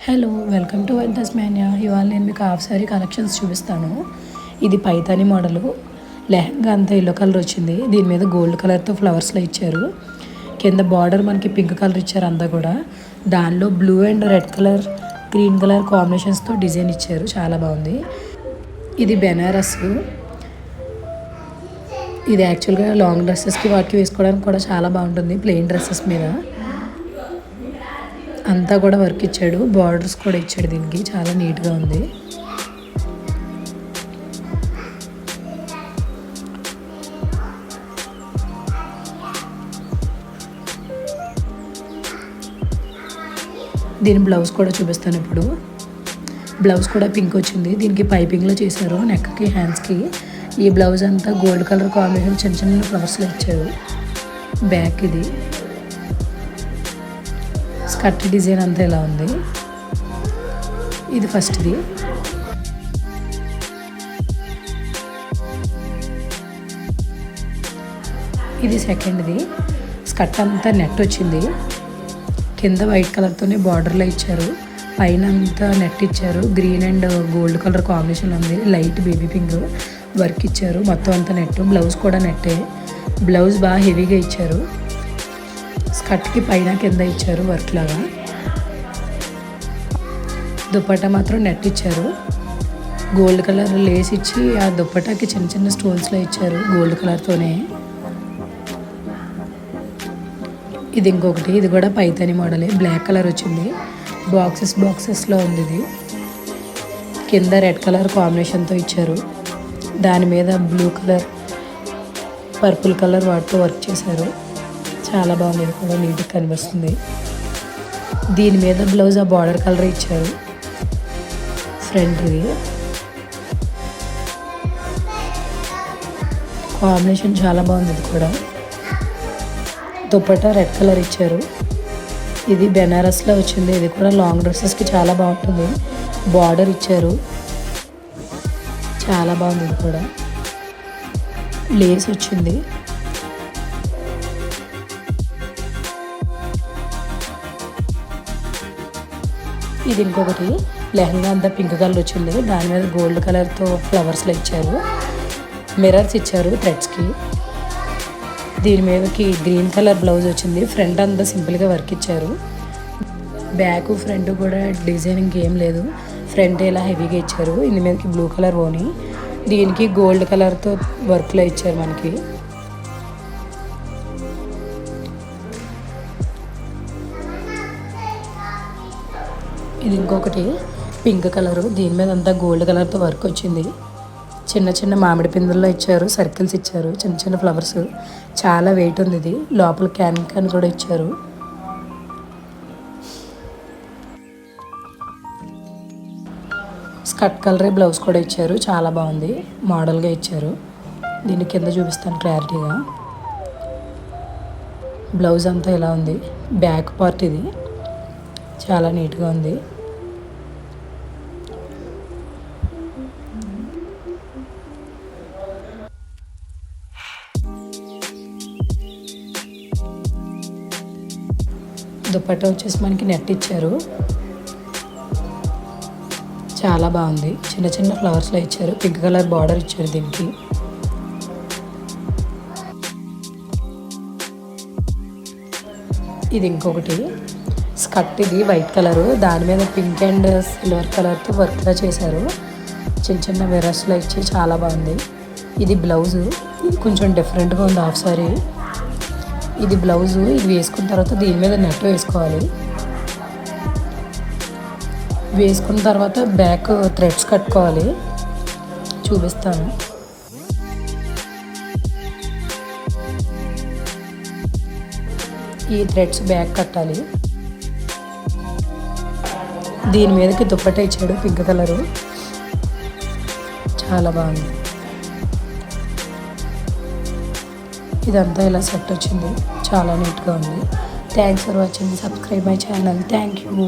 Hello welcome to వెంటస్ మాన్యా. ఇవాళ నేను మీకు హాఫ్ సారీ కలెక్షన్స్ చూపిస్తాను. ఇది పైతాని మోడలు. లెహంగా అంతా ఎల్లో కలర్ వచ్చింది. దీని మీద గోల్డ్ కలర్తో ఫ్లవర్స్లో ఇచ్చారు. కింద బార్డర్ మనకి పింక్ కలర్ ఇచ్చారు అంతా కూడా. దానిలో blue and red colour green colour కాంబినేషన్స్తో డిజైన్ ఇచ్చారు. చాలా బాగుంది. ఇది బెనారస్. ఇది యాక్చువల్గా లాంగ్ డ్రెస్సెస్కి వాటికి వేసుకోవడానికి కూడా చాలా బాగుంటుంది. ప్లెయిన్ డ్రెస్సెస్ మీద అంతా కూడా వర్క్ ఇచ్చాడు. బార్డర్స్ కూడా ఇచ్చాడు. దీనికి చాలా నీట్గా ఉంది. దీని బ్లౌజ్ కూడా చూపిస్తాను ఇప్పుడు. బ్లౌజ్ కూడా పింక్ వచ్చింది. దీనికి పైపింగ్లో చేశారు నెక్కి హ్యాండ్స్కి. ఈ బ్లౌజ్ అంతా గోల్డ్ కలర్ కాంబినేషన్ చిన్న చిన్న ఫ్లవర్స్లో ఇచ్చారు. బ్యాక్ ఇది స్కర్ట్ డిజైన్ అంతా ఇలా ఉంది. ఇది ఫస్ట్ది. ఇది సెకండ్ది. స్కర్ట్ అంతా నెట్ వచ్చింది. కింద వైట్ కలర్తోనే బార్డర్లో ఇచ్చారు. పైన అంతా నెట్ ఇచ్చారు. Green and gold colour combination ఉంది. లైట్ బేబీ పింక్ వర్క్ ఇచ్చారు. మొత్తం అంతా నెట్. బ్లౌజ్ కూడా నెట్టే. బ్లౌజ్ బాగా హెవీగా ఇచ్చారు. స్కర్ట్కి పైన కింద ఇచ్చారు వర్క్ లాగా. దుపట్టా మాత్రం నెట్ ఇచ్చారు. గోల్డ్ కలర్ లేస్ ఇచ్చి ఆ దుపట్టాకి చిన్న చిన్న స్టోన్స్లో ఇచ్చారు గోల్డ్ కలర్తోనే. ఇది ఇంకొకటి. ఇది కూడా పైతాని మోడలే. బ్లాక్ కలర్ వచ్చింది. బాక్సెస్లో ఉంది. ఇది కింద రెడ్ కలర్ కాంబినేషన్తో ఇచ్చారు. దాని మీద బ్లూ కలర్ పర్పుల్ కలర్ వాటితో వర్క్ చేశారు. చాలా బాగుంది. ఇది కూడా నీట్గా కనిపిస్తుంది. దీని మీద బ్లౌజ్ ఆ బార్డర్ కలర్ ఇచ్చారు. ఫ్రంట్ది కాంబినేషన్ చాలా బాగుంది. ఇది కూడా దుపట్టా రెడ్ కలర్ ఇచ్చారు. ఇది బెనారస్లో వచ్చింది. ఇది కూడా లాంగ్ డ్రెస్సెస్కి చాలా బాగుంటుంది. బార్డర్ ఇచ్చారు. చాలా బాగుంది. ఇది కూడా లేస్ వచ్చింది. ఇది ఇంకొకటి. లెహంగా అంతా పింక్ కలర్ వచ్చింది. దాని మీద గోల్డ్ కలర్తో ఫ్లవర్స్లో ఇచ్చారు. మిర్రర్స్ ఇచ్చారు థ్రెడ్స్కి. దీని మీదకి గ్రీన్ కలర్ బ్లౌజ్ వచ్చింది. ఫ్రంట్ అంతా సింపుల్గా వర్క్ ఇచ్చారు. బ్యాక్ ఫ్రంట్ కూడా డిజైనింగ్ ఏం లేదు. ఫ్రంట్ ఇలా హెవీగా ఇచ్చారు. ఇందు మీదకి బ్లూ కలర్ ఓని. దీనికి గోల్డ్ కలర్తో వర్క్లో ఇచ్చారు మనకి. ఇది ఇంకొకటి పింక్ కలరు. దీని మీద అంతా గోల్డ్ కలర్తో వర్క్ వచ్చింది. చిన్న చిన్న మామిడి పిందుల్లో ఇచ్చారు. సర్కిల్స్ ఇచ్చారు. చిన్న చిన్న ఫ్లవర్స్. చాలా వెయిట్ ఉంది. ఇది లోపల క్యాన్ కూడా ఇచ్చారు. స్కర్ట్ కలరే బ్లౌజ్ కూడా ఇచ్చారు. చాలా బాగుంది. మోడల్గా ఇచ్చారు. దీన్ని కింద చూపిస్తాను క్లారిటీగా. బ్లౌజ్ అంతా ఇలా ఉంది. బ్యాక్ పార్ట్ ఇది చాలా నీట్గా ఉంది. దుపట్టా వచ్చేసి మనకి నెట్ ఇచ్చారు. చాలా బాగుంది. చిన్న చిన్న ఫ్లవర్స్లో ఇచ్చారు. పింక్ కలర్ బార్డర్ ఇచ్చారు దీనికి. ఇది ఇంకొకటి స్కర్ట్. ఇది వైట్ కలరు. దాని మీద పింక్ అండ్ సిల్వర్ కలర్తో వర్క్గా చేశారు. చిన్న చిన్న మిర్రర్స్లో ఇచ్చి చాలా బాగుంది. ఇది బ్లౌజు. ఇది కొంచెం డిఫరెంట్గా ఉంది హాఫ్ సారీ. ఇది బ్లౌజు. ఇది వేసుకున్న తర్వాత దీని మీద నెట్ వేసుకోవాలి. వేసుకున్న తర్వాత బ్యాక్ థ్రెడ్స్ కట్టుకోవాలి. చూపిస్తాను. ఈ థ్రెడ్స్ బ్యాక్ కట్టాలి. దీని మీదకి దుపట్టా ఇచ్చాడు పింక్ కలరు. చాలా బాగుంది. ఇదంతా ఇలా సెట్ వచ్చింది. చాలా నీట్గా ఉంది. Thanks for watching. Subscribe my channel. Thank you.